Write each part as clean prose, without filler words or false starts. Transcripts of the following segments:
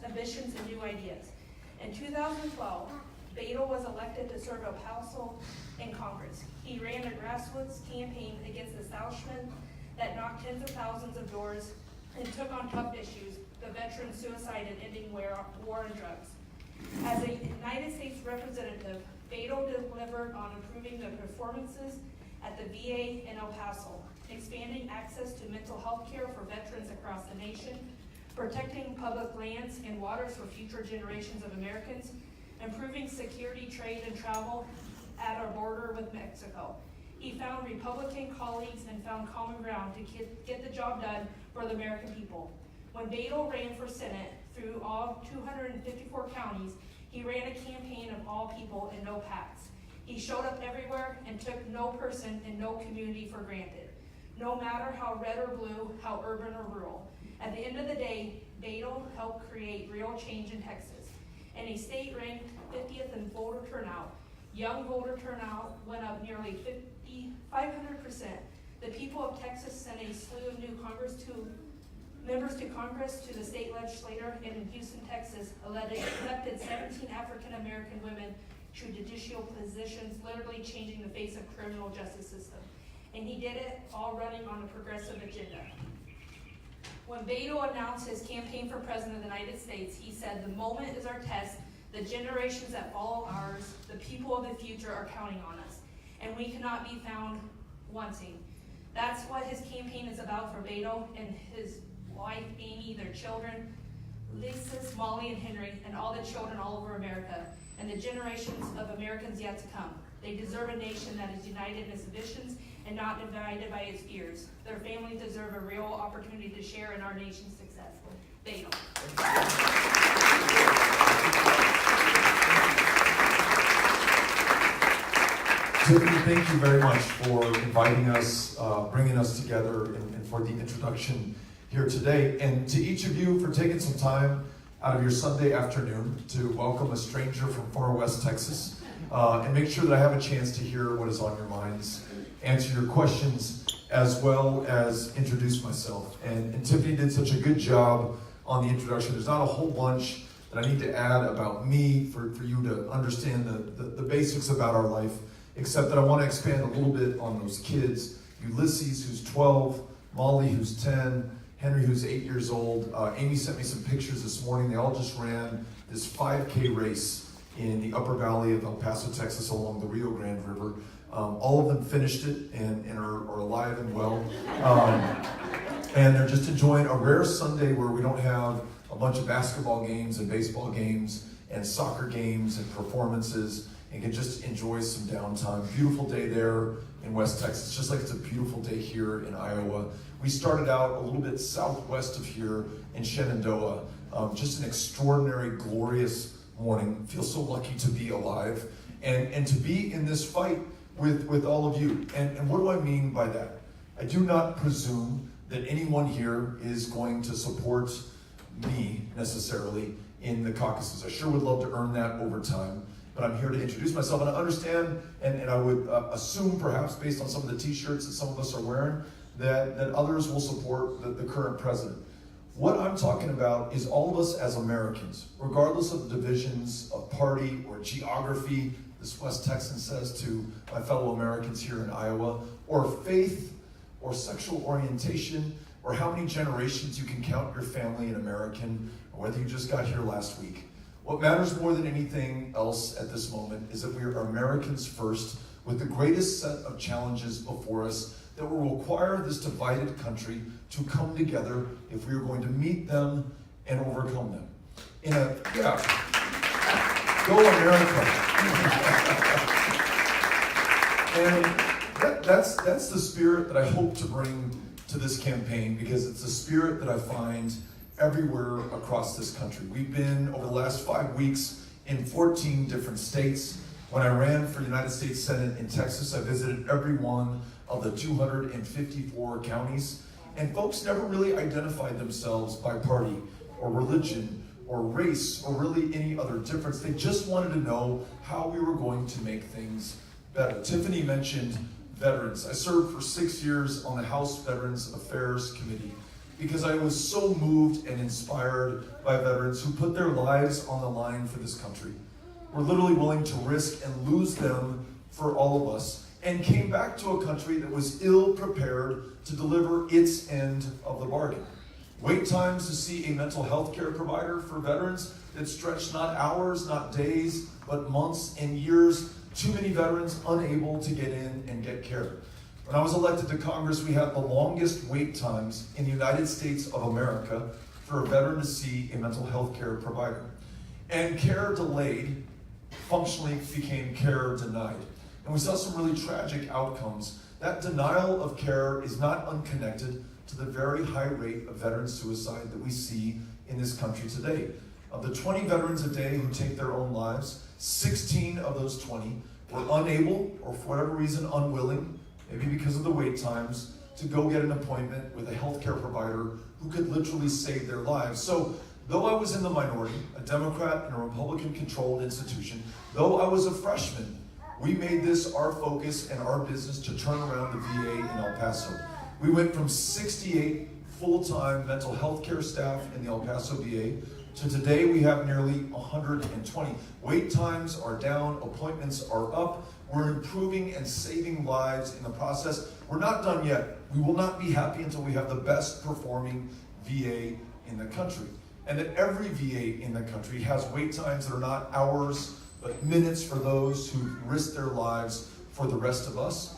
ambitions, and new ideas. In 2012, Beto was elected to serve El Paso in Congress. He ran a grassroots campaign against the establishment that knocked tens of thousands of doors and took on tough issues, the veteran suicide and ending war and drugs. As a United States representative, Beto delivered on improving the performances at the VA in El Paso, expanding access to mental health care for veterans across the nation, protecting public lands and waters for future generations of Americans, improving security, trade, and travel at our border with Mexico. He found Republican colleagues and found common ground to get the job done for the American people. When Beto ran for Senate through all 254 counties, he ran a campaign of all people and no pacts. He showed up everywhere and took no person and no community for granted, no matter how red or blue, how urban or rural. At the end of the day, Beto helped create real change in Texas. And a state ranked 50th in voter turnout. Young voter turnout went up nearly 500%. The people of Texas sent a slew of new members to Congress, to the state legislature, and in Houston, Texas, elected 17 African American women to judicial positions, literally changing the face of criminal justice system. And he did it all running on a progressive agenda. When Beto announced his campaign for President of the United States, he said, "The moment is our test. The generations that follow ours, the people of the future, are counting on us, and we cannot be found wanting." That's what his campaign is about for Beto and his wife, Amy, their children, Lisa, Molly, and Henry, and all the children all over America, and the generations of Americans yet to come. They deserve a nation that is united in its ambitions and not divided by its fears. Their families deserve a real opportunity to share in our nation's success. Beto. Tiffany, thank you very much for inviting us, bringing us together, and for the introduction here today. And to each of you for taking some time out of your Sunday afternoon to welcome a stranger from far west Texas, and make sure that I have a chance to hear what is on your minds, answer your questions, as well as introduce myself. And Tiffany did such a good job on the introduction. There's not a whole bunch that I need to add about me for you to understand the basics about our life, except that I want to expand a little bit on those kids. Ulysses, who's 12, Molly, who's 10, Henry, who's 8 years old. Amy sent me some pictures this morning. They all just ran this 5K race in the upper valley of El Paso, Texas, along the Rio Grande River. All of them finished it and are alive and well. And they're just enjoying a rare Sunday where we don't have a bunch of basketball games and baseball games and soccer games and performances, and can just enjoy some downtime. Beautiful day there in West Texas, just like it's a beautiful day here in Iowa. We started out a little bit southwest of here in Shenandoah. Just an extraordinary, glorious morning. Feel so lucky to be alive and to be in this fight with all of you. And what do I mean by that? I do not presume that anyone here is going to support me necessarily in the caucuses. I sure would love to earn that over time, but I'm here to introduce myself, and I understand, and I would assume perhaps based on some of the t-shirts that some of us are wearing, that others will support the current president. What I'm talking about is all of us as Americans, regardless of the divisions of party or geography, this West Texan says to my fellow Americans here in Iowa, or faith, or sexual orientation, or how many generations you can count your family an American, or whether you just got here last week. What matters more than anything else at this moment is that we are Americans first, with the greatest set of challenges before us that will require this divided country to come together if we are going to meet them and overcome them. Go America. And that's the spirit that I hope to bring to this campaign, because it's the spirit that I find everywhere across this country. We've been, over the last 5 weeks, in 14 different states. When I ran for United States Senate in Texas, I visited every one of the 254 counties. And folks never really identified themselves by party or religion or race or really any other difference. They just wanted to know how we were going to make things better. Tiffany mentioned veterans. I served for 6 years on the House Veterans Affairs Committee. because I was so moved and inspired by veterans who put their lives on the line for this country, were literally willing to risk and lose them for all of us, and came back to a country that was ill prepared to deliver its end of the bargain. Wait times to see a mental health care provider for veterans that stretched not hours, not days, but months and years. Too many veterans unable to get in and get care. When I was elected to Congress, we had the longest wait times in the United States of America for a veteran to see a mental health care provider. And care delayed functionally became care denied. And we saw some really tragic outcomes. That denial of care is not unconnected to the very high rate of veteran suicide that we see in this country today. Of the 20 veterans a day who take their own lives, 16 of those 20 were unable, or for whatever reason unwilling, maybe because of the wait times, to go get an appointment with a healthcare provider who could literally save their lives. So, though I was in the minority, a Democrat in a Republican-controlled institution, though I was a freshman, we made this our focus and our business to turn around the VA in El Paso. We went from 68 full-time mental health care staff in the El Paso VA to today we have nearly 120. Wait times are down, appointments are up. We're improving and saving lives in the process. We're not done yet. We will not be happy until we have the best performing VA in the country. And that every VA in the country has wait times that are not hours, but minutes for those who risk their lives for the rest of us.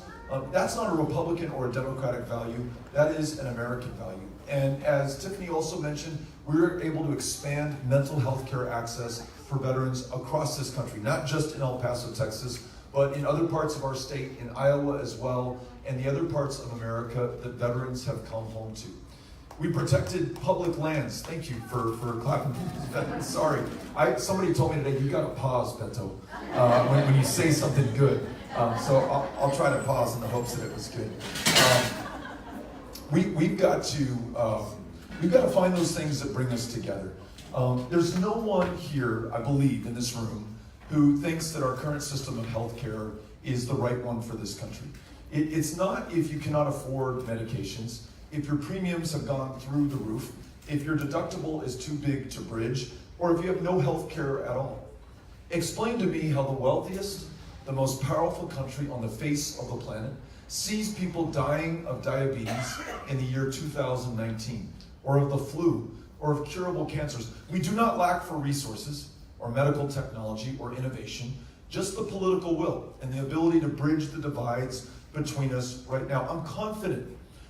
That's not a Republican or a Democratic value. That is an American value. And as Tiffany also mentioned, we were able to expand mental health care access for veterans across this country, not just in El Paso, Texas, but in other parts of our state, in Iowa as well, and the other parts of America that veterans have come home to. We protected public lands. Thank you for clapping. Sorry. Somebody told me today, you got to pause, Beto, when you say something good. So I'll try to pause in the hopes that it was good. We've got to find those things that bring us together. There's no one here, I believe, in this room who thinks that our current system of healthcare is the right one for this country. It's not if you cannot afford medications, if your premiums have gone through the roof, if your deductible is too big to bridge, or if you have no health care at all. Explain to me how the wealthiest, the most powerful country on the face of the planet sees people dying of diabetes in the year 2019, or of the flu, or of curable cancers. We do not lack for resources, or medical technology, or innovation, just the political will and the ability to bridge the divides between us right now. I'm confident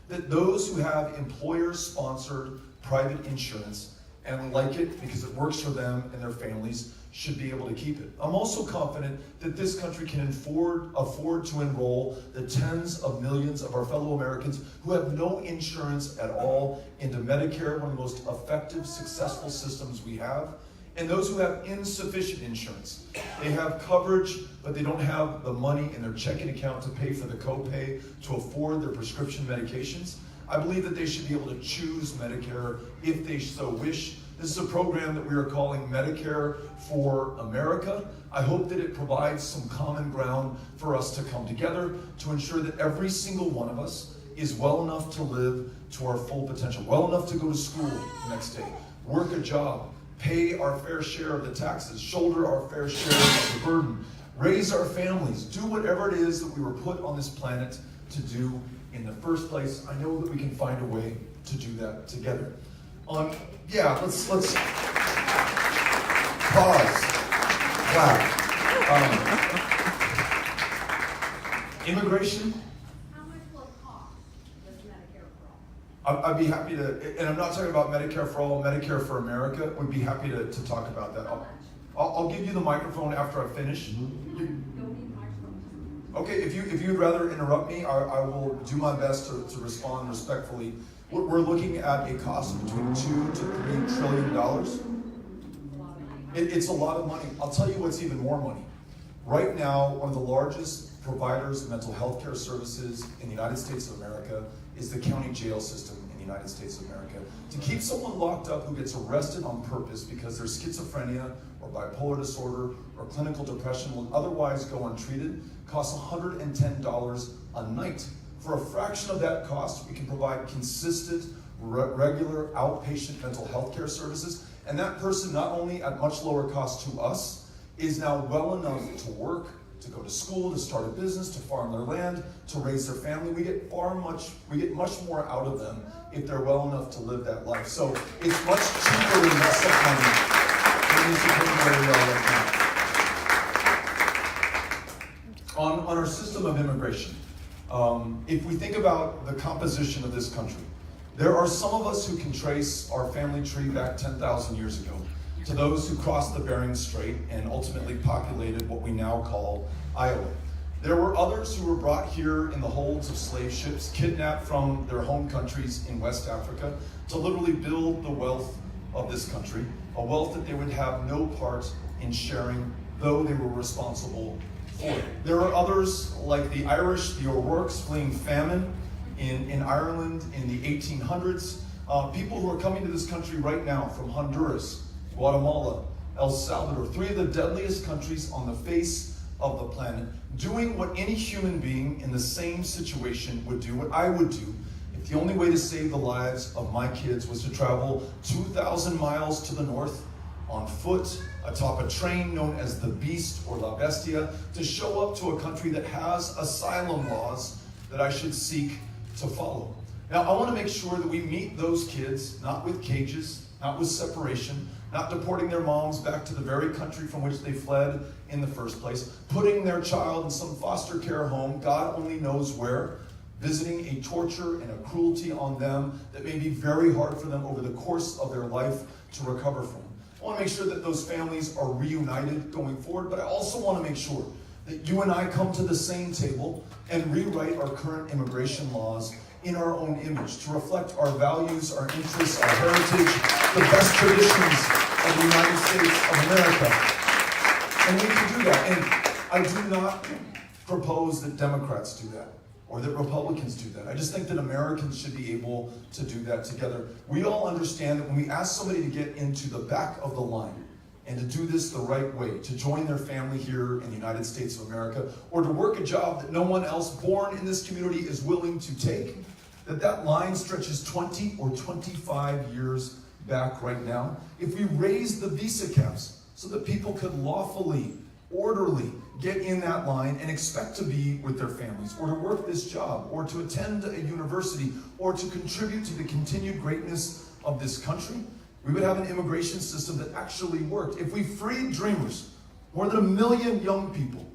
that those who have employer-sponsored private insurance and like it because it works for them and their families should be able to keep it. I'm also confident that this country can afford to enroll the tens of millions of our fellow Americans who have no insurance at all into Medicare, one of the most effective, successful systems we have, and those who have insufficient insurance. They have coverage, but they don't have the money in their checking account to pay for the copay to afford their prescription medications. I believe that they should be able to choose Medicare if they so wish. This is a program that we are calling Medicare for America. I hope that it provides some common ground for us to come together to ensure that every single one of us is well enough to live to our full potential, well enough to go to school the next day, work a job, pay our fair share of the taxes, shoulder our fair share of the burden, raise our families, do whatever it is that we were put on this planet to do in the first place. I know that we can find a way to do that together. Let's pause, clap. Immigration. How much will it cost, this Medicare for all? I'd be happy to, and I'm not talking about Medicare for all, Medicare for America. Would be happy to talk about that. I'll give you the microphone after I finish. Don't need microphones. Okay, if you'd rather interrupt me, I will do my best to respond respectfully. We're looking at a cost of between $2 to $3 trillion. It's a lot of money. I'll tell you what's even more money. Right now, one of the largest providers of mental health care services in the United States of America is the county jail system in the United States of America. To keep someone locked up who gets arrested on purpose because their schizophrenia or bipolar disorder or clinical depression will otherwise go untreated costs $110 a night. For a fraction of that cost, we can provide consistent, regular outpatient mental health care services. And that person, not only at much lower cost to us, is now well enough to work, to go to school, to start a business, to farm their land, to raise their family. We get much more out of them if they're well enough to live that life. So it's much cheaper to invest that money than to bring where we are right now. On our system of immigration, if we think about the composition of this country, there are some of us who can trace our family tree back 10,000 years ago to those who crossed the Bering Strait and ultimately populated what we now call Iowa. There were others who were brought here in the holds of slave ships, kidnapped from their home countries in West Africa to literally build the wealth of this country, a wealth that they would have no part in sharing, though they were responsible for it. There are others like the Irish, the O'Rourkes, fleeing famine in Ireland in the 1800s. People who are coming to this country right now from Honduras, Guatemala, El Salvador, three of the deadliest countries on the face of the planet, doing what any human being in the same situation would do, what I would do, if the only way to save the lives of my kids was to travel 2,000 miles to the north on foot, atop a train known as the Beast or La Bestia, to show up to a country that has asylum laws that I should seek to follow. Now, I want to make sure that we meet those kids, not with cages, not with separation, not deporting their moms back to the very country from which they fled in the first place, putting their child in some foster care home, God only knows where, visiting a torture and a cruelty on them that may be very hard for them over the course of their life to recover from. I want to make sure that those families are reunited going forward, but I also want to make sure that you and I come to the same table and rewrite our current immigration laws in our own image to reflect our values, our interests, our heritage, the best traditions of the United States of America. And we can do that. And I do not propose that Democrats do that or that Republicans do that. I just think that Americans should be able to do that together. We all understand that when we ask somebody to get into the back of the line and to do this the right way, to join their family here in the United States of America, or to work a job that no one else born in this community is willing to take, that line stretches 20 or 25 years back right now. If we raise the visa caps so that people could lawfully, orderly get in that line and expect to be with their families, or to work this job, or to attend a university, or to contribute to the continued greatness of this country, we would have an immigration system that actually worked. If we freed dreamers, more than 1 million young people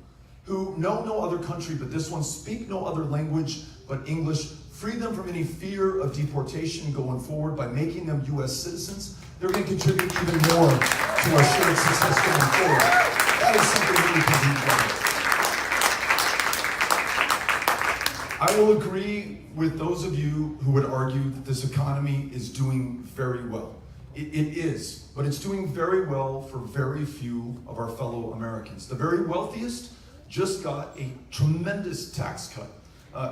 who know no other country but this one, speak no other language but English, free them from any fear of deportation going forward by making them U.S. citizens, they're going to contribute even more to our shared success going forward. That is something that we can do better. I will agree with those of you who would argue that this economy is doing very well. It is, but it's doing very well for very few of our fellow Americans. The very wealthiest just got a tremendous tax cut,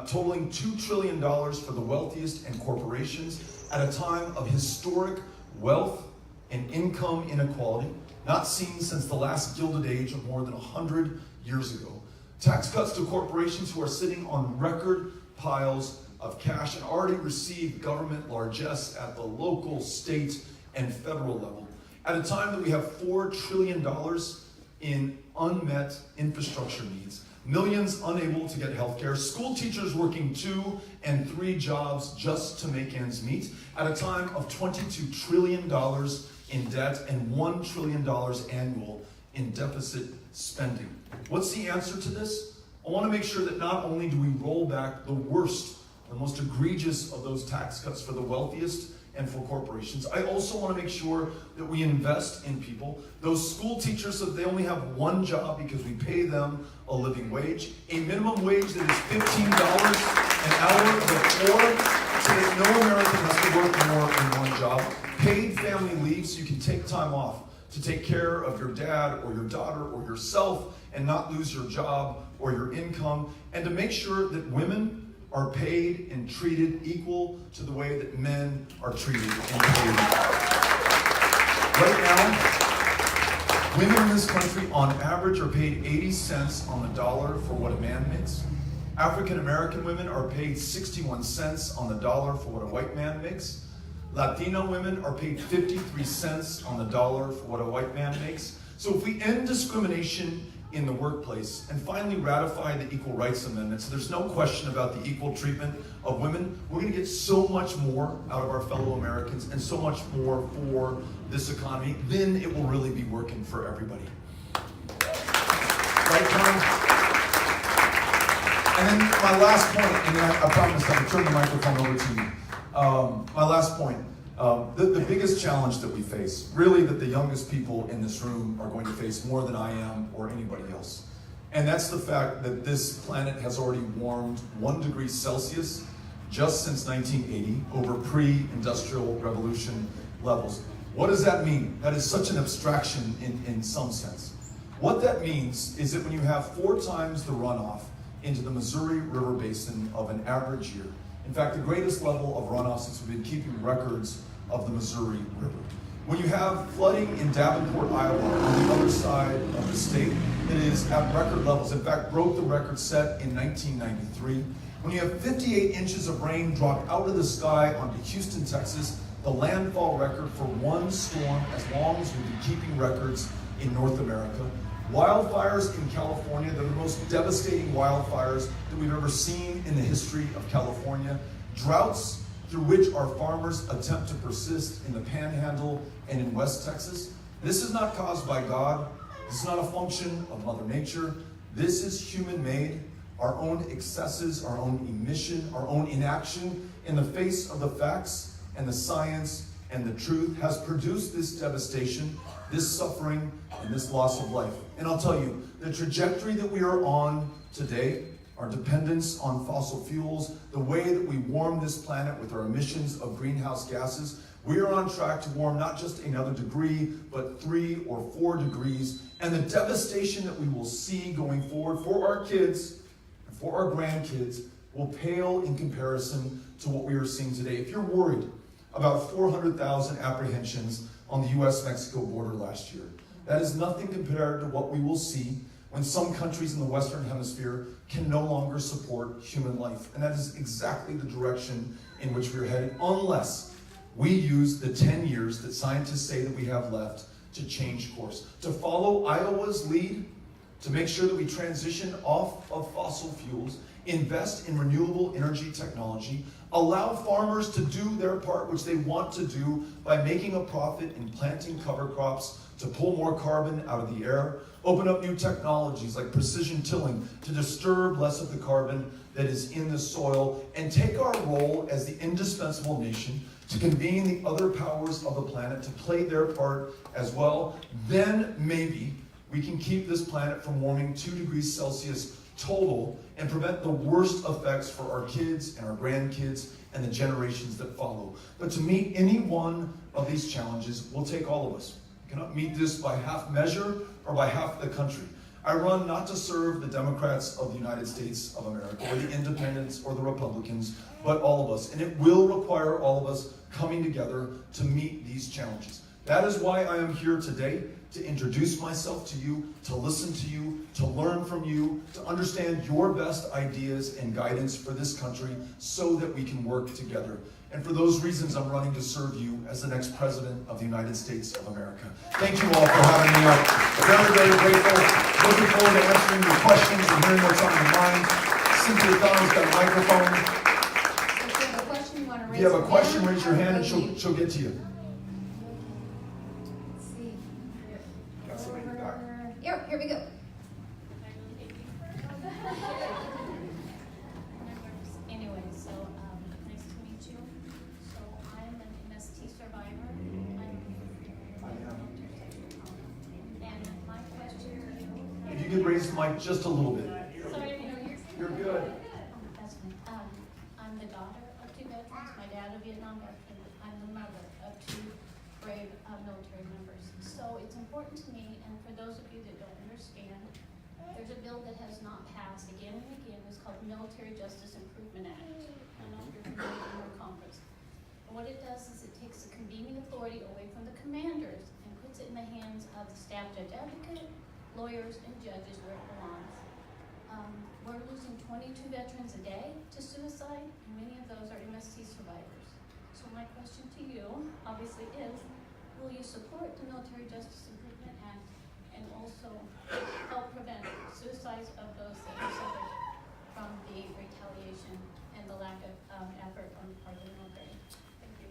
totaling $2 trillion for the wealthiest and corporations at a time of historic wealth and income inequality, not seen since the last Gilded Age of more than 100 years ago. Tax cuts to corporations who are sitting on record piles of cash and already receive government largesse at the local, state, and federal level. At a time that we have $4 trillion in unmet infrastructure needs, millions unable to get health care, school teachers working 2 and 3 jobs just to make ends meet, at a time of $22 trillion in debt and $1 trillion annual in deficit spending. What's the answer to this? I want to make sure that not only do we roll back the worst, the most egregious of those tax cuts for the wealthiest and for corporations, I also want to make sure that we invest in people. Those school teachers, so that they only have one job because we pay them a living wage, a minimum wage that is $15 an hour before, so that no American has to work more in one job. Paid family leave so you can take time off to take care of your dad or your daughter or yourself and not lose your job or your income, and to make sure that women are paid and treated equal to the way that men are treated and paid. Right now, women in this country on average are paid 80 cents on the dollar for what a man makes. African American women are paid 61 cents on the dollar for what a white man makes. Latino women are paid 53 cents on the dollar for what a white man makes. So if we end discrimination in the workplace and finally ratify the Equal Rights Amendment, so there's no question about the equal treatment of women, we're going to get so much more out of our fellow Americans and so much more for this economy, then it will really be working for everybody. Right, Tom? And then my last point, and then I promise I'll turn the microphone over to you. My last point, the biggest challenge that we face, really that the youngest people in this room are going to face more than I am or anybody else. And that's the fact that this planet has already warmed 1 degree Celsius just since 1980 over pre-industrial revolution levels. What does that mean? That is such an abstraction in some sense. What that means is that when you have 4 times the runoff into the Missouri River Basin of an average year, in fact, the greatest level of runoff since we've been keeping records of the Missouri River. When you have flooding in Davenport, Iowa, on the other side of the state, it is at record levels. In fact, broke the record set in 1993. When you have 58 inches of rain drop out of the sky onto Houston, Texas, the landfall record for one storm as long as we've been keeping records in North America. Wildfires in California, they're the most devastating wildfires that we've ever seen in the history of California. Droughts through which our farmers attempt to persist in the Panhandle and in West Texas. This is not caused by God. This is not a function of Mother Nature. This is human-made. Our own excesses, our own emission, our own inaction in the face of the facts and the science and the truth has produced this devastation, this suffering, and this loss of life. And I'll tell you, the trajectory that we are on today, our dependence on fossil fuels, the way that we warm this planet with our emissions of greenhouse gases, we are on track to warm not just another degree, but 3 or 4 degrees. And the devastation that we will see going forward for our kids and for our grandkids will pale in comparison to what we are seeing today. If you're worried about 400,000 apprehensions on the US-Mexico border last year, that is nothing compared to what we will see when some countries in the Western Hemisphere can no longer support human life. And that is exactly the direction in which we're headed, unless we use the 10 years that scientists say that we have left to change course, to follow Iowa's lead, to make sure that we transition off of fossil fuels, invest in renewable energy technology, allow farmers to do their part, which they want to do by making a profit in planting cover crops to pull more carbon out of the air, open up new technologies like precision tilling to disturb less of the carbon that is in the soil, and take our role as the indispensable nation to convene the other powers of the planet to play their part as well. Then maybe we can keep this planet from warming 2 degrees Celsius total and prevent the worst effects for our kids and our grandkids and the generations that follow. But to meet any one of these challenges will take all of us. We cannot meet this by half measure or by half the country. I run not to serve the Democrats of the United States of America or the independents or the Republicans, but all of us. And it will require all of us coming together to meet these challenges. That is why I am here today, to introduce myself to you, to listen to you, to learn from you, to understand your best ideas and guidance for this country so that we can work together. And for those reasons, I'm running to serve you as the next President of the United States of America. Thank you all for having me up. Very, very grateful. Looking forward to answering your questions and hearing what's on your mind. Cynthia Thumb's got a microphone. If you have a question, you want to raise your hand? If you have a question, raise your hand and she'll get to you. Let's see. Got somebody in the back. Here we go. Anyway, so nice to meet you. So I'm an MST survivor. And my question. If you could raise the mic just a little bit. Sorry, You're good. That's fine. I'm the daughter of 2 veterans. My dad a Vietnam veteran. I'm the mother of 2 brave military members. So it's important to me, and for those of you that don't understand, there's a bill that has not passed again and again. It's called Military Justice Improvement Act. I don't know if you're familiar with our conference. But what it does is it takes the convening authority away from the commanders and puts it in the hands of the staff judge advocate, lawyers, and judges where it belongs. We're losing 22 veterans a day to suicide, and many of those are MST survivors. So my question to you, obviously, is will you support the Military Justice Improvement Act and also help prevent suicides of those that have suffered from the retaliation and the lack of effort on the part of the military? Thank you.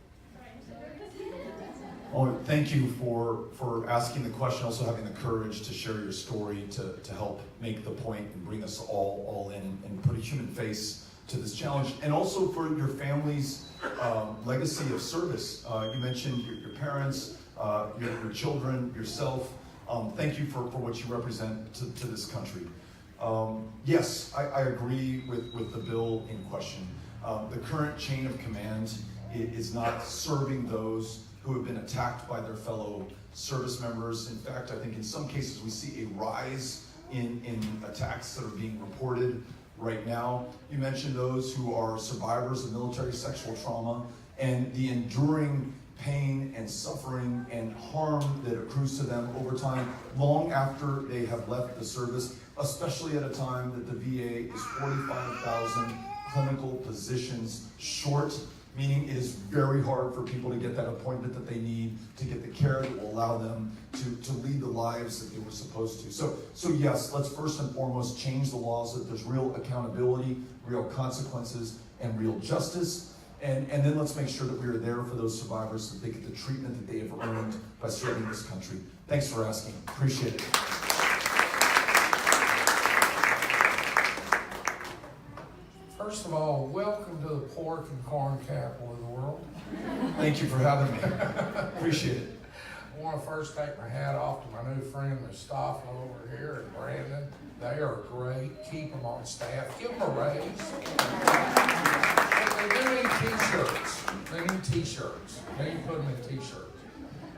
Oh, thank you for asking the question, also having the courage to share your story, to help make the point and bring us all in and put a human face to this challenge, and also for your family's legacy of service. You mentioned your parents, your children, yourself. Thank you for what you represent to this country. Yes, I agree with the bill in question. The current chain of command is not serving those who have been attacked by their fellow service members. In fact, I think in some cases we see a rise in attacks that are being reported right now. You mentioned those who are survivors of military sexual trauma and the enduring pain and suffering and harm that accrues to them over time, long after they have left the service, especially at a time that the VA is 45,000 clinical positions short, meaning it is very hard for people to get that appointment that they need, to get the care that will allow them to lead the lives that they were supposed to. So yes, let's first and foremost change the laws so that there's real accountability, real consequences, and real justice. And then let's make sure that we are there for those survivors so that they get the treatment that they have earned by serving this country. Thanks for asking. Appreciate it. First of all, welcome to the pork and corn capital of the world. Thank you for having me. Appreciate it. I want to first take my hat off to my new friend Mustafa over here and Brandon. They are great. Keep them on staff. Give them a raise. They need t-shirts. They need t-shirts. They need to put them in t-shirts.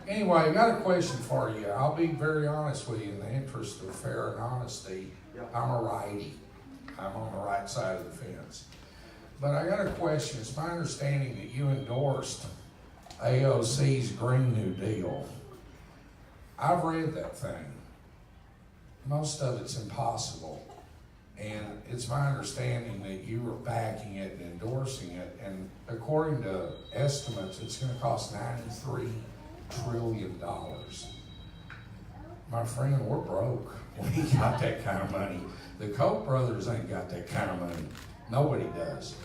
Anyway, I got a question for you. I'll be very honest with you in the interest of fair and honesty. I'm a righty. I'm on the right side of the fence. But I got a question. It's my understanding that you endorsed AOC's Green New Deal. I've read that thing. Most of it's impossible. And it's my understanding that you were backing it and endorsing it. And according to estimates, it's going to cost $93 trillion. My friend, we're broke. We ain't got that kind of money. The Koch brothers ain't got that kind of money. Nobody does.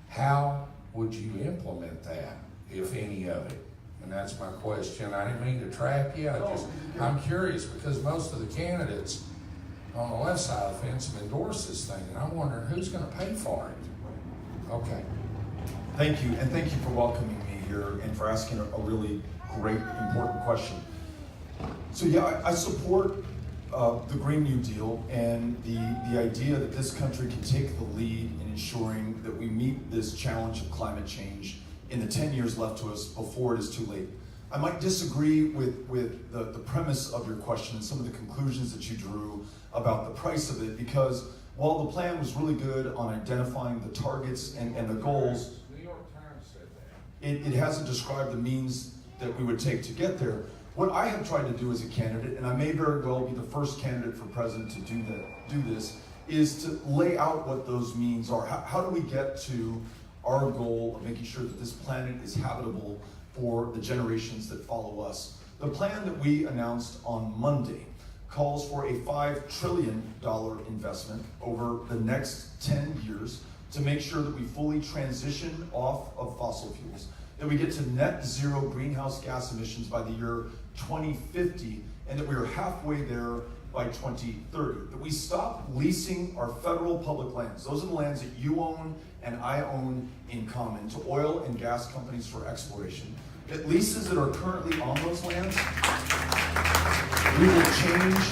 How would you implement that, if any of it? And that's my question. I didn't mean to trap you. I'm curious because most of the candidates on the left side of the fence have endorsed this thing, and I'm wondering who's going to pay for it. Okay. Thank you, and thank you for welcoming me here and for asking a really great, important question. So yeah, I support the Green New Deal and the idea that this country can take the lead in ensuring that we meet this challenge of climate change in the 10 years left to us before it is too late. I might disagree with the premise of your question and some of the conclusions that you drew about the price of it, because while the plan was really good on identifying the targets and the goals, New York Times said that. it hasn't described the means that we would take to get there. What I have tried to do as a candidate, and I may very well be the first candidate for president to do this, is to lay out what those means are. How do we get to our goal of making sure that this planet is habitable for the generations that follow us? The plan that we announced on Monday calls for a $5 trillion investment over the next 10 years to make sure that we fully transition off of fossil fuels, that we get to net zero greenhouse gas emissions by the year 2050, and that we are halfway there by 2030. That we stop leasing our federal public lands. Those are the lands that you own and I own in common to oil and gas companies for exploration. That leases that are currently on those lands, we will change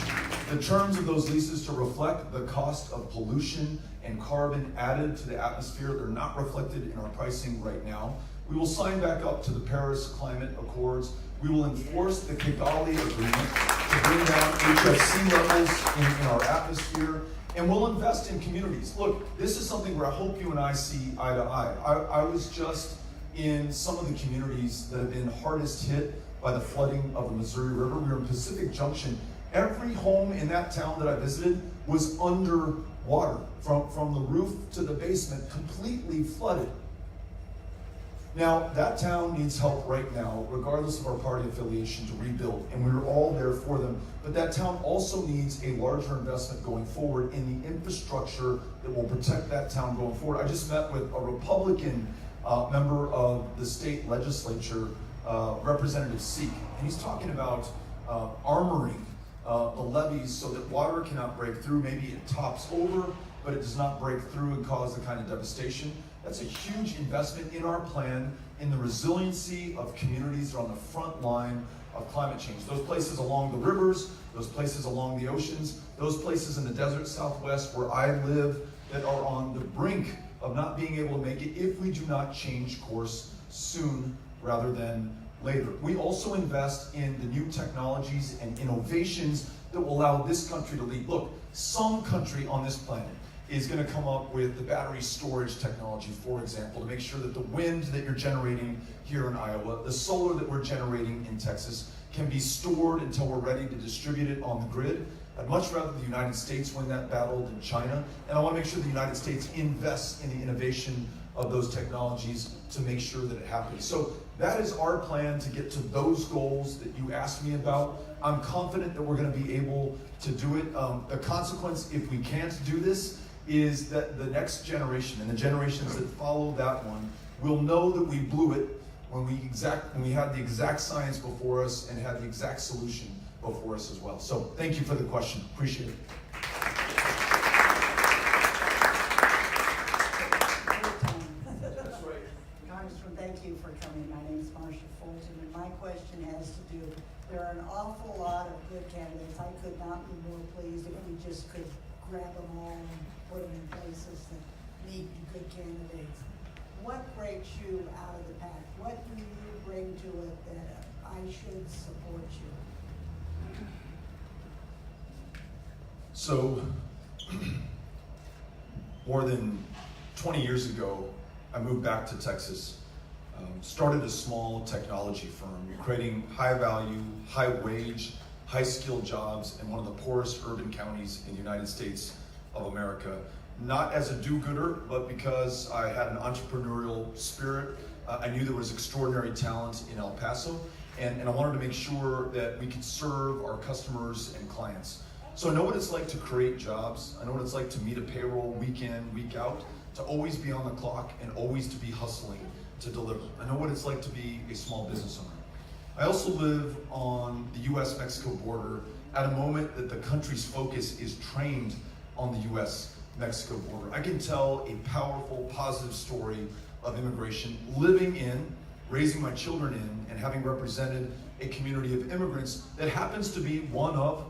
the terms of those leases to reflect the cost of pollution and carbon added to the atmosphere. They're not reflected in our pricing right now. We will sign back up to the Paris Climate Accords. We will enforce the Kigali Agreement to bring down HFC levels in our atmosphere, and we'll invest in communities. Look, this is something where I hope you and I see eye to eye. I was just in some of the communities that have been hardest hit by the flooding of the Missouri River. We were in Pacific Junction. Every home in that town that I visited was underwater, from the roof to the basement, completely flooded. Now, that town needs help right now, regardless of our party affiliation, to rebuild, and we're all there for them. But that town also needs a larger investment going forward in the infrastructure that will protect that town going forward. I just met with a Republican member of the state legislature, Representative Seek, and he's talking about armoring the levees so that water cannot break through. Maybe it tops over, but it does not break through and cause the kind of devastation. That's a huge investment in our plan, in the resiliency of communities that are on the front line of climate change. Those places along the rivers, those places along the oceans, those places in the desert Southwest where I live that are on the brink of not being able to make it if we do not change course soon rather than later. We also invest in the new technologies and innovations that will allow this country to lead. Look, some country on this planet is going to come up with the battery storage technology, for example, to make sure that the wind that you're generating here in Iowa, the solar that we're generating in Texas, can be stored until we're ready to distribute it on the grid. I'd much rather the United States win that battle than China, and I want to make sure the United States invests in the innovation of those technologies to make sure that it happens. So that is our plan to get to those goals that you asked me about. I'm confident that we're going to be able to do it. The consequence, if we can't do this, is that the next generation and the generations that follow that one will know that we blew it when we had the exact science before us and had the exact solution before us as well. So thank you for the question. Appreciate it. That's right. Congressman, thank you for coming. My name is Marcia Fulton, and my question has to do, there are an awful lot of good candidates. I could not be more pleased if we just could grab them all and put them in places that need good candidates. What breaks you out of the pack? What do you bring to it that I should support you? So, more than 20 years ago, I moved back to Texas, started a small technology firm, creating high-value, high-wage, high-skilled jobs in one of the poorest urban counties in the United States of America. Not as a do-gooder, but because I had an entrepreneurial spirit. I knew there was extraordinary talent in El Paso, and I wanted to make sure that we could serve our customers and clients. So I know what it's like to create jobs. I know what it's like to meet a payroll week in, week out, to always be on the clock and always to be hustling to deliver. I know what it's like to be a small business owner. I also live on the US-Mexico border at a moment that the country's focus is trained on the US-Mexico border. I can tell a powerful, positive story of immigration, living in, raising my children in, and having represented a community of immigrants that happens to be one of,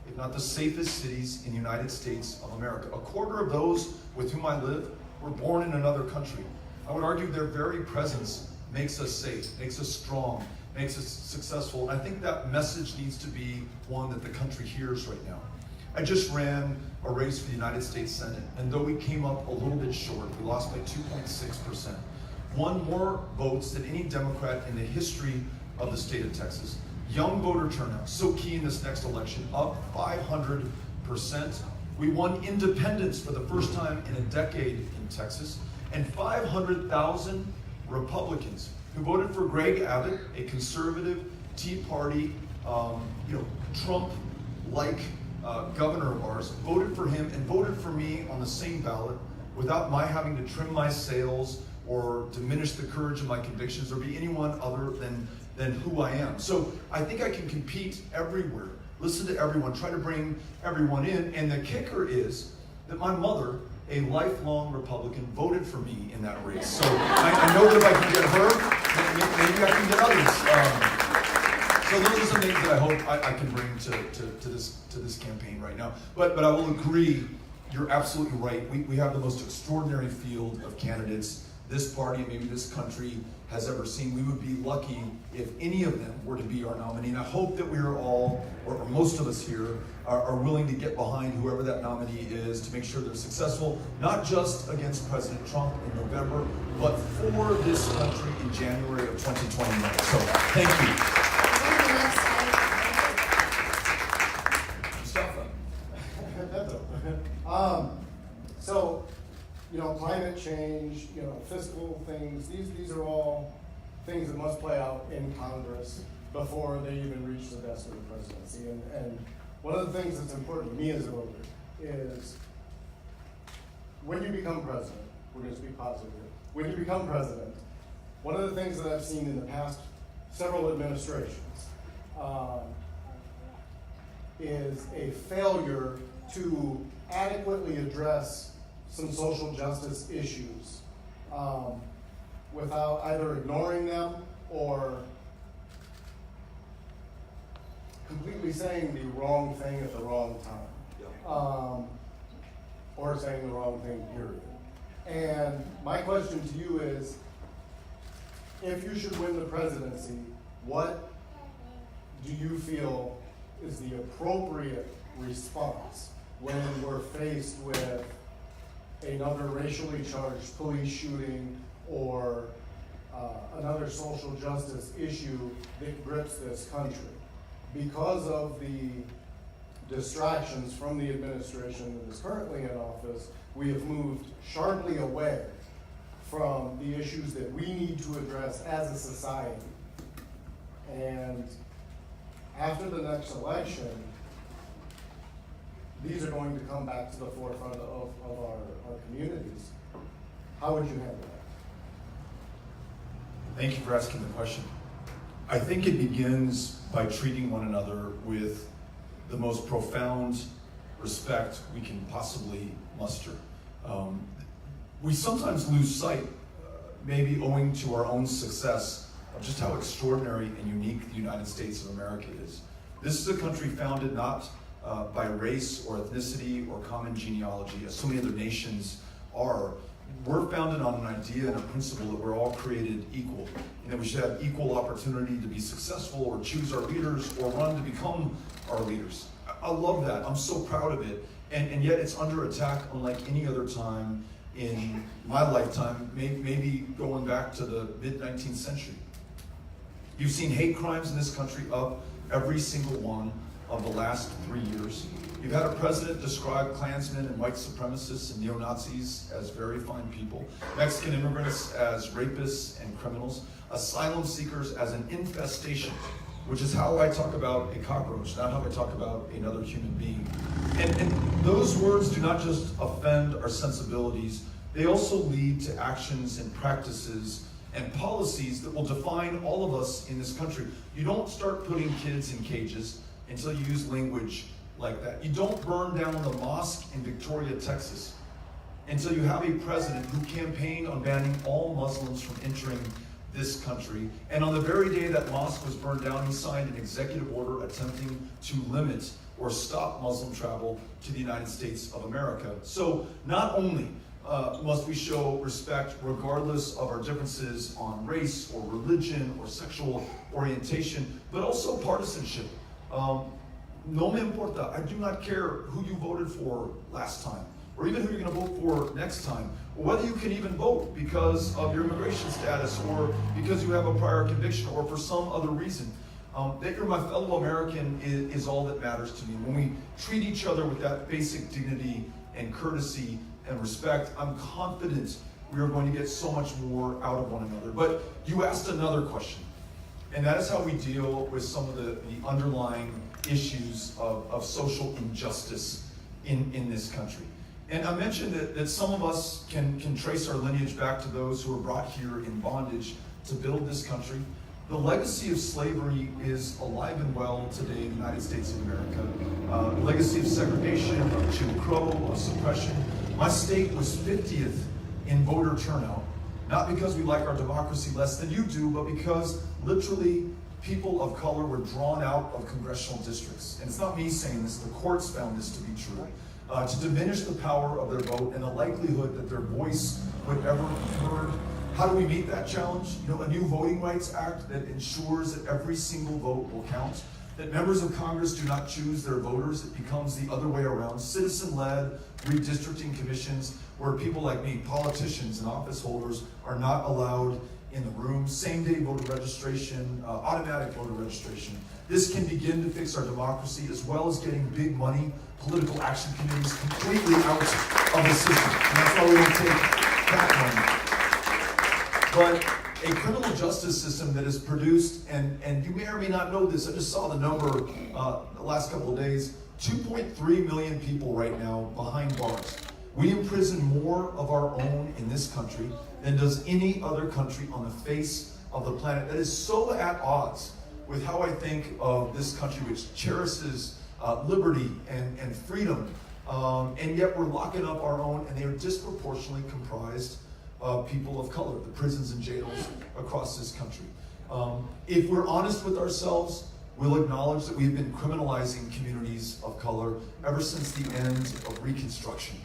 if not the safest cities in the United States of America. A quarter of those with whom I live were born in another country. I would argue their very presence makes us safe, makes us strong, makes us successful. And I think that message needs to be one that the country hears right now. I just ran a race for the United States Senate, and though we came up a little bit short, we lost by 2.6%, won more votes than any Democrat in the history of the state of Texas. Young voter turnout, so key in this next election, up 500%. We won independents for the first time in a decade in Texas, and 500,000 Republicans who voted for Greg Abbott, a conservative Tea Party, Trump-like governor of ours, voted for him and voted for me on the same ballot without my having to trim my sails or diminish the courage of my convictions or be anyone other than who I am. So I think I can compete everywhere, listen to everyone, try to bring everyone in. And the kicker is that my mother, a lifelong Republican, voted for me in that race. So I know that if I can get her, maybe I can get others. So those are some things that I hope I can bring to this campaign right now. But I will agree, you're absolutely right. We have the most extraordinary field of candidates this party, maybe this country, has ever seen. We would be lucky if any of them were to be our nominee. And I hope that we are all, or most of us here, are willing to get behind whoever that nominee is to make sure they're successful, not just against President Trump in November, but for this country in January of 2021. So, thank you. Mustafa. So, climate change, fiscal things, these are all things that must play out in Congress before they even reach the desk of the presidency. And one of the things that's important to me as a voter is when you become president, we're going to speak positive here, when you become president, one of the things that I've seen in the past several administrations is a failure to adequately address some social justice issues without either ignoring them or completely saying the wrong thing at the wrong time. Or saying the wrong thing, period. And my question to you is, if you should win the presidency, what do you feel is the appropriate response when we're faced with another racially charged police shooting or another social justice issue that grips this country? Because of the distractions from the administration that is currently in office, we have moved sharply away from the issues that we need to address as a society. And after the next election, these are going to come back to the forefront of our communities. How would you handle that? Thank you for asking the question. I think it begins by treating one another with the most profound respect we can possibly muster. We sometimes lose sight, maybe owing to our own success, of just how extraordinary and unique the United States of America is. This is a country founded not by race or ethnicity or common genealogy, as so many other nations are. We're founded on an idea and a principle that we're all created equal, and that we should have equal opportunity to be successful or choose our leaders or run to become our leaders. I love that. I'm so proud of it. And yet it's under attack unlike any other time in my lifetime, maybe going back to the mid-19th century. You've seen hate crimes in this country up every single one of the last 3 years. You've had a president describe Klansmen and white supremacists and neo-Nazis as very fine people, Mexican immigrants as rapists and criminals, asylum seekers as an infestation, which is how I talk about a cockroach, not how I talk about another human being. And those words do not just offend our sensibilities, they also lead to actions and practices and policies that will define all of us in this country. You don't start putting kids in cages until you use language like that. You don't burn down the mosque in Victoria, Texas, until you have a president who campaigned on banning all Muslims from entering this country. And on the very day that mosque was burned down, he signed an executive order attempting to limit or stop Muslim travel to the United States of America. So not only must we show respect regardless of our differences on race or religion or sexual orientation, but also partisanship. No me importa. I do not care who you voted for last time, or even who you're going to vote for next time, or whether you can even vote because of your immigration status, or because you have a prior conviction, or for some other reason. That you're my fellow American is all that matters to me. When we treat each other with that basic dignity and courtesy and respect, I'm confident we are going to get so much more out of one another. But you asked another question, and that is how we deal with some of the underlying issues of social injustice in this country. And I mentioned that some of us can trace our lineage back to those who were brought here in bondage to build this country. The legacy of slavery is alive and well today in the United States of America. The legacy of segregation, of Jim Crow, of suppression. My state was 50th in voter turnout, not because we like our democracy less than you do, but because literally people of color were drawn out of congressional districts. And it's not me saying this, the courts found this to be true. To diminish the power of their vote and the likelihood that their voice would ever be heard. How do we meet that challenge? A new Voting Rights Act that ensures that every single vote will count, that members of Congress do not choose their voters, it becomes the other way around. Citizen-led redistricting commissions where people like me, politicians and office holders, are not allowed in the room. Same-day voter registration, automatic voter registration. This can begin to fix our democracy, as well as getting big money political action committees completely out of the system. And that's why we don't take that money. But a criminal justice system that has produced, and you may or may not know this, I just saw the number the last couple of days, 2.3 million people right now behind bars. We imprison more of our own in this country than does any other country on the face of the planet. That is so at odds with how I think of this country, which cherishes liberty and freedom, and yet we're locking up our own, and they are disproportionately comprised of people of color, the prisons and jails across this country. If we're honest with ourselves, we'll acknowledge that we've been criminalizing communities of color ever since the end of Reconstruction.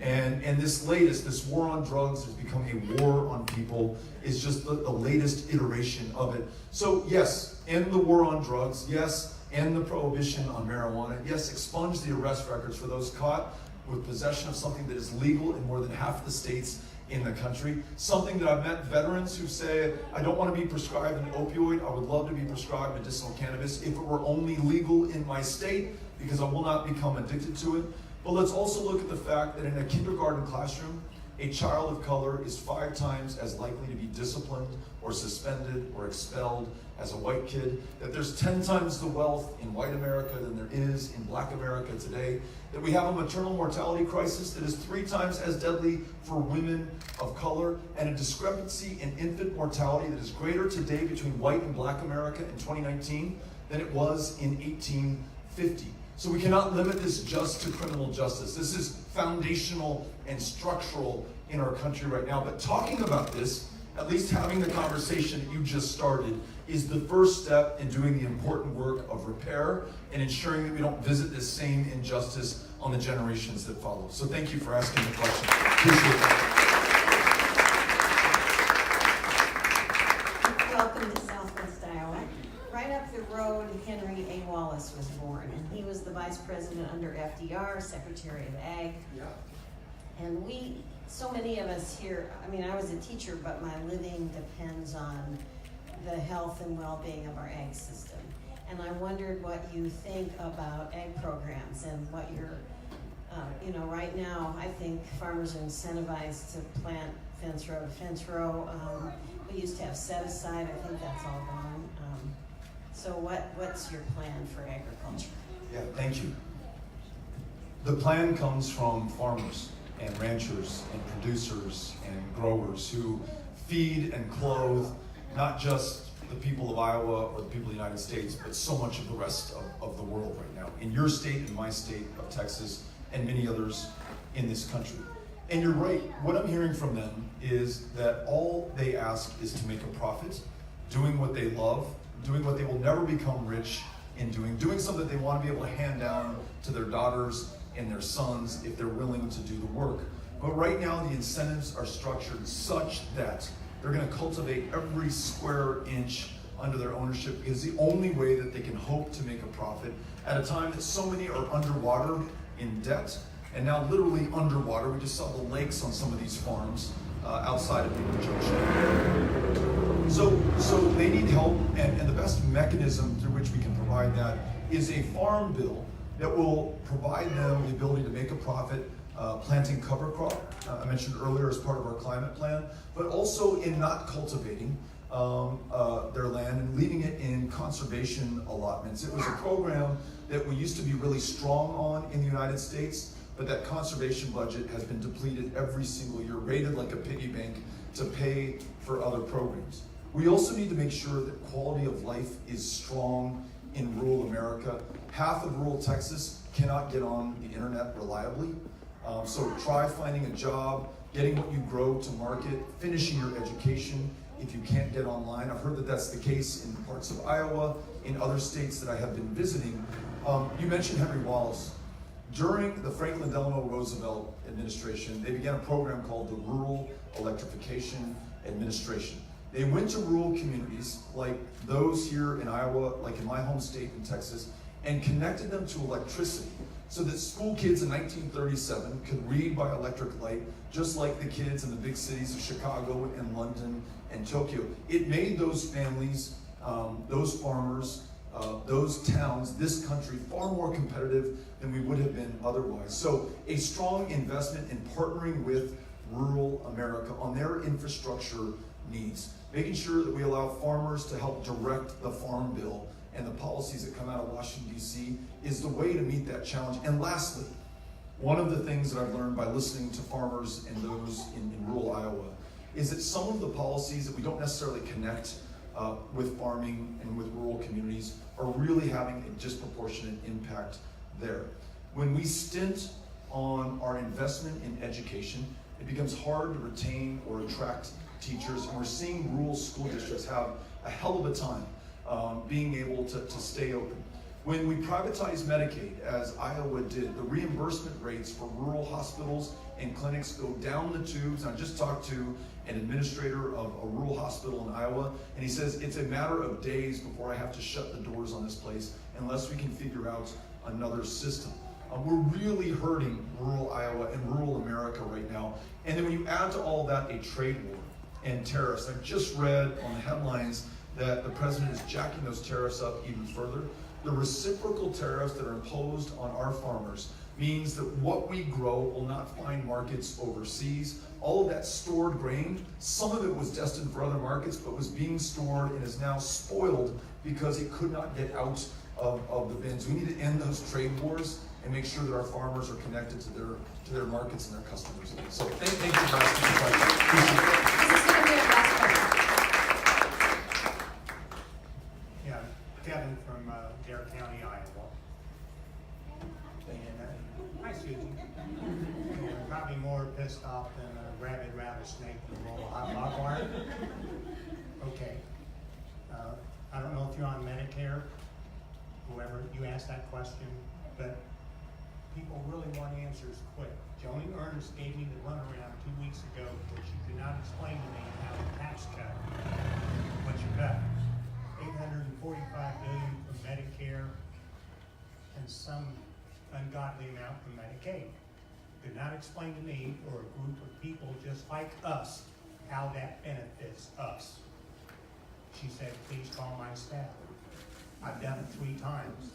And this war on drugs has become a war on people, is just the latest iteration of it. So yes, end the war on drugs. Yes, end the prohibition on marijuana. Yes, expunge the arrest records for those caught with possession of something that is legal in more than half the states in the country. Something that I've met veterans who say, I don't want to be prescribed an opioid, I would love to be prescribed medicinal cannabis if it were only legal in my state, because I will not become addicted to it. But let's also look at the fact that in a kindergarten classroom, a child of color is 5 times as likely to be disciplined or suspended or expelled as a white kid, that there's 10 times the wealth in white America than there is in black America today, that we have a maternal mortality crisis that is 3 times as deadly for women of color, and a discrepancy in infant mortality that is greater today between white and black America in 2019 than it was in 1850. So we cannot limit this just to criminal justice. This is foundational and structural in our country right now. But talking about this, at least having the conversation that you just started, is the first step in doing the important work of repair and ensuring that we don't visit this same injustice on the generations that follow. So thank you for asking the question. Appreciate that. Welcome to Southwest Iowa. Right up the road, Henry A. Wallace was born, and he was the vice president under FDR, Secretary of Ag. Yeah. And so many of us here, I was a teacher, but my living depends on the health and well-being of our ag system. And I wondered what you think about ag programs and what you're, right now, I think farmers are incentivized to plant fence row to fence row. We used to have set aside, I think that's all gone. So what's your plan for agriculture? Yeah, thank you. The plan comes from farmers and ranchers and producers and growers who feed and clothe not just the people of Iowa or the people of the United States, but so much of the rest of the world right now. In your state, in my state of Texas, and many others in this country. And you're right, what I'm hearing from them is that all they ask is to make a profit, doing what they love, doing what they will never become rich in doing something they want to be able to hand down to their daughters and their sons if they're willing to do the work. But right now, the incentives are structured such that they're going to cultivate every square inch under their ownership, because the only way that they can hope to make a profit at a time that so many are underwater in debt, and now literally underwater. We just saw the lakes on some of these farms outside of Beaver Junction. So they need help, and the best mechanism through which we can provide that is a farm bill that will provide them the ability to make a profit, planting cover crop, I mentioned earlier as part of our climate plan, but also in not cultivating their land and leaving it in conservation allotments. It was a program that we used to be really strong on in the United States, but that conservation budget has been depleted every single year, rated like a piggy bank to pay for other programs. We also need to make sure that quality of life is strong in rural America. Half of rural Texas cannot get on the internet reliably. So try finding a job, getting what you grow to market, finishing your education if you can't get online. I've heard that that's the case in parts of Iowa, in other states that I have been visiting. You mentioned Henry Wallace. During the Franklin Delano Roosevelt administration, they began a program called the Rural Electrification Administration. They went to rural communities like those here in Iowa, like in my home state in Texas, and connected them to electricity so that school kids in 1937 could read by electric light, just like the kids in the big cities of Chicago and London and Tokyo. It made those families, those farmers, those towns, this country far more competitive than we would have been otherwise. So a strong investment in partnering with rural America on their infrastructure needs. making sure that we allow farmers to help direct the farm bill and the policies that come out of Washington, D.C. is the way to meet that challenge. And lastly, one of the things that I've learned by listening to farmers and those in rural Iowa is that some of the policies that we don't necessarily connect with farming and with rural communities are really having a disproportionate impact there. When we stint on our investment in education, it becomes hard to retain or attract teachers, and we're seeing rural school districts have a hell of a time being able to stay open. When we privatized Medicaid, as Iowa did, the reimbursement rates for rural hospitals and clinics go down the tubes. I just talked to an administrator of a rural hospital in Iowa, and he says it's a matter of days before I have to shut the doors on this place unless we can figure out another system. We're really hurting rural Iowa and rural America right now. And then when you add to all that a trade war and tariffs, I just read on the headlines that the president is jacking those tariffs up even further. The reciprocal tariffs that are imposed on our farmers means that what we grow will not find markets overseas. All of that stored grain, some of it was destined for other markets, but was being stored and is now spoiled because it could not get out of the bins. We need to end those trade wars and make sure that our farmers are connected to their markets and their customers. So thank you for asking the question. This is gonna be our last question. Yeah, Kevin from Dare County, Iowa. And hi, Susie. You're probably more pissed off than a rabid rattlesnake in a roll of hot dog wire. Okay. I don't know if you're on Medicare, whoever you asked that question, but people really want answers quick. Joni Ernest gave me the runaround 2 weeks ago, but she could not explain to me how the tax cut, what you cut. $845 billion from Medicare and some ungodly amount from Medicaid. Could not explain to me or a group of people just like us how that benefits us. She said, please call my staff. I've done it 3 times.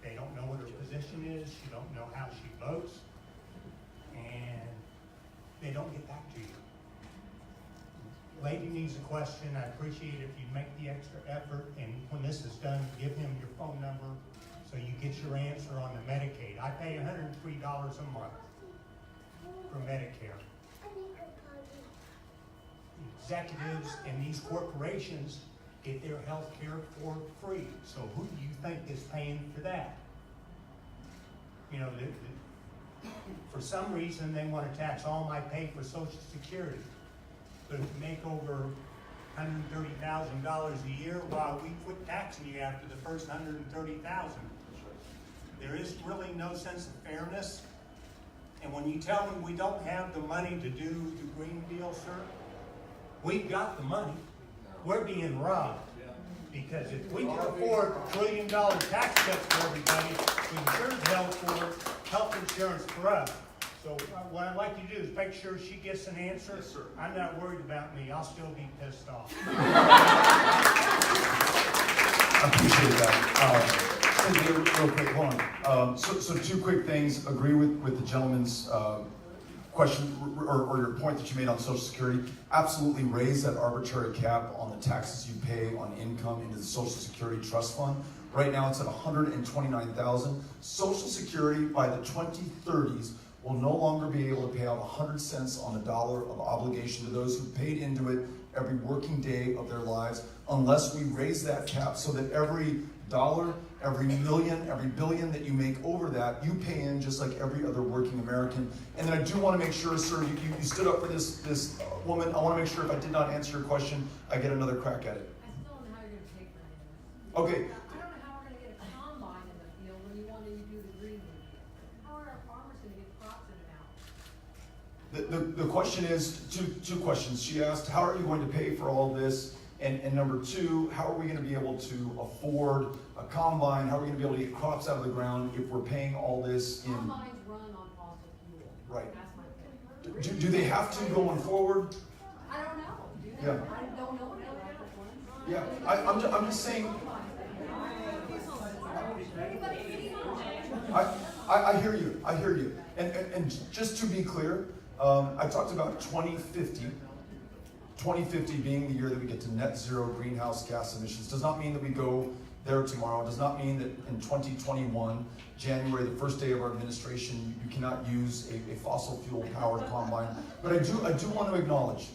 They don't know what her position is. She don't know how she votes. And they don't get back to you. Lady needs a question. I appreciate it if you make the extra effort, and when this is done, give him your phone number so you get your answer on the Medicaid. I pay $103 a month for Medicare. Executives in these corporations get their health care for free. So who do you think is paying for that? You know, for some reason, they want to tax all my pay for Social Security. But if you make over $130,000 a year, well, we quit taxing you after the first $130,000. There is really no sense of fairness. And when you tell me we don't have the money to do the Green Deal, sir, we've got the money. We're being robbed. Because if we can afford $1 trillion tax cuts for everybody, we can sure for health insurance for us. So what I'd like you to do is make sure she gets an answer. Yes, sir. I'm not worried about me. I'll still be pissed off. I appreciate that. Cynthia, real quick, hold on. So 2 quick things. Agree with the gentleman's question or your point that you made on Social Security. Absolutely raise that arbitrary cap on the taxes you pay on income into the Social Security Trust Fund. Right now it's at $129,000. Social Security by the 2030s will no longer be able to pay out 100 cents on the dollar of obligation to those who paid into it every working day of their lives, unless we raise that cap so that every dollar, every million, every billion that you make over that, you pay in just like every other working American. And then I do want to make sure, sir, you stood up for this woman. I want to make sure if I did not answer your question, I get another crack at it. I still don't know how you're gonna pay for Okay. it. I don't know how we're gonna get a combine in the field when you want to do the green one. How are our farmers gonna get crops in and out? The question is, two questions. She asked, how are you going to pay for all this? And number 2, how are we going to be able to afford a combine? How are we going to be able to get crops out of the ground if we're paying all this in? Combines run on fossil fuel. Right. That's my thing. Do they have to going forward? I don't know. Do they? Yeah. I don't know the electric ones. Yeah, I'm just saying, I hear you. And just to be clear, I talked about 2050. 2050 being the year that we get to net zero greenhouse gas emissions does not mean that we go there tomorrow. It does not mean that in 2021, January, the first day of our administration, you cannot use a fossil fuel powered combine. But I do want to acknowledge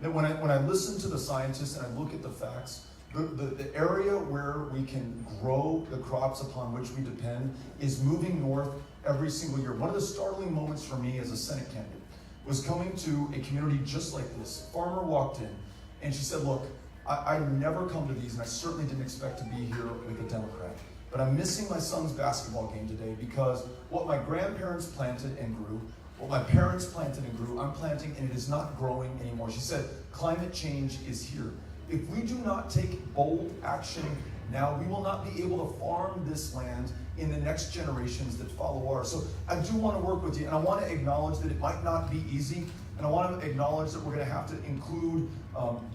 that when I listen to the scientists and I look at the facts, the area where we can grow the crops upon which we depend is moving north every single year. One of the startling moments for me as a Senate candidate was coming to a community just like this. A farmer walked in and she said, look, I never come to these and I certainly didn't expect to be here with a Democrat. But I'm missing my son's basketball game today because what my grandparents planted and grew, what my parents planted and grew, I'm planting and it is not growing anymore. She said, climate change is here. If we do not take bold action now, we will not be able to farm this land in the next generations that follow ours. So I do want to work with you, and I want to acknowledge that it might not be easy, and I want to acknowledge that we're going to have to include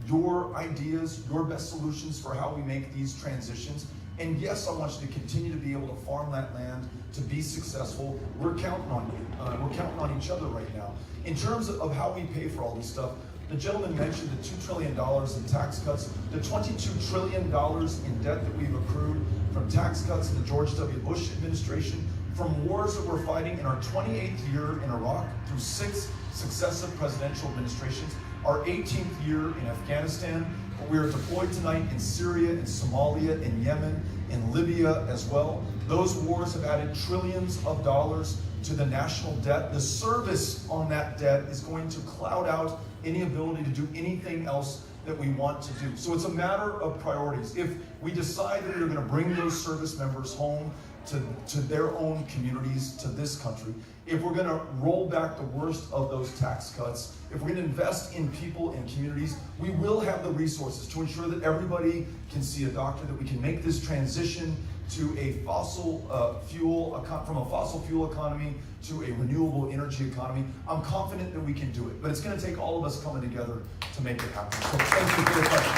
your ideas, your best solutions for how we make these transitions. And yes, I want you to continue to be able to farm that land, to be successful. We're counting on you. We're counting on each other right now. In terms of how we pay for all this stuff, the gentleman mentioned the $2 trillion in tax cuts, the $22 trillion in debt that we've accrued from tax cuts in the George W. Bush administration, from wars that we're fighting in our 28th year in Iraq through 6 successive presidential administrations, our 18th year in Afghanistan. We are deployed tonight in Syria, in Somalia, in Yemen, in Libya as well. Those wars have added trillions of dollars to the national debt. The service on that debt is going to cloud out any ability to do anything else that we want to do. So it's a matter of priorities. If we decide that we're going to bring those service members home to their own communities, to this country, if we're going to roll back the worst of those tax cuts, if we're going to invest in people and communities, we will have the resources to ensure that everybody can see a doctor, that we can make this transition to a fossil fuel, from a fossil fuel economy to a renewable energy economy. I'm confident that we can do it, but it's going to take all of us coming together to make it happen. So thank you for your question.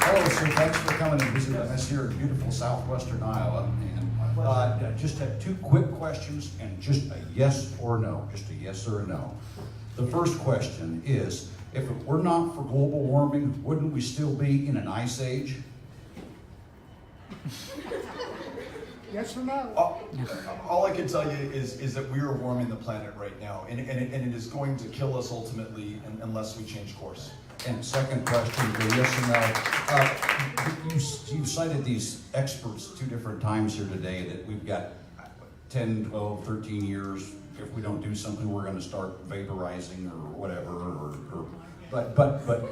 Hello, sir. Thanks for coming and visiting us here in beautiful southwestern Iowa. And I just have 2 quick questions and just a yes or no, just a yes or a no. The first question is, if it were not for global warming, wouldn't we still be in an ice age? Yes or no? All I can tell you is that we are warming the planet right now, and it is going to kill us ultimately unless we change course. And second question, the yes or no. You've cited these experts 2 different times here today that we've got 10, 12, 13 years. If we don't do something, we're going to start vaporizing or whatever. But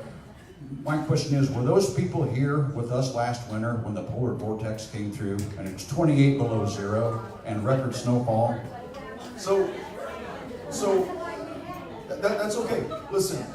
my question is, were those people here with us last winter when the polar vortex came through and it was 28 below zero and record snowfall? So that's okay. Listen,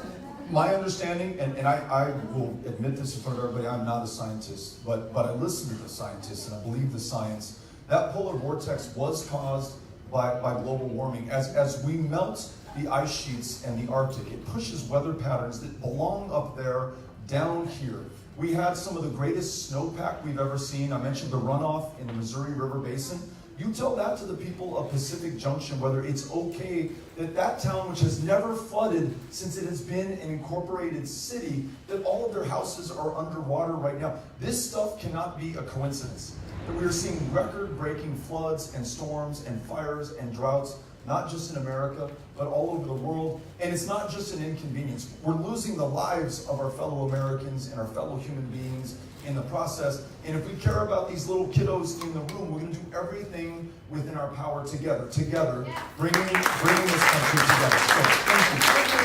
my understanding, and I will admit this in front of everybody, I'm not a scientist, but I listen to the scientists and I believe the science. That polar vortex was caused by global warming. As we melt the ice sheets and the Arctic, it pushes weather patterns that belong up there down here. We had some of the greatest snowpack we've ever seen. I mentioned the runoff in the Missouri River Basin. You tell that to the people of Pacific Junction, whether it's okay that town, which has never flooded since it has been an incorporated city, that all of their houses are underwater right now. This stuff cannot be a coincidence. That we are seeing record-breaking floods and storms and fires and droughts, not just in America, but all over the world. And it's not just an inconvenience. We're losing the lives of our fellow Americans and our fellow human beings in the process. And if we care about these little kiddos in the room, we're going to do everything within our power together, bringing this country together. So, thank you.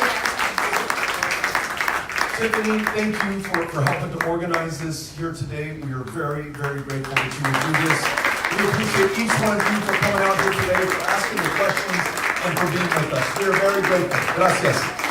Tiffany, thank you for helping to organize this here today. We are very, very grateful that you would do this. We appreciate each one of you for coming out here today, for asking the questions, and for being with us. We are very grateful. Gracias.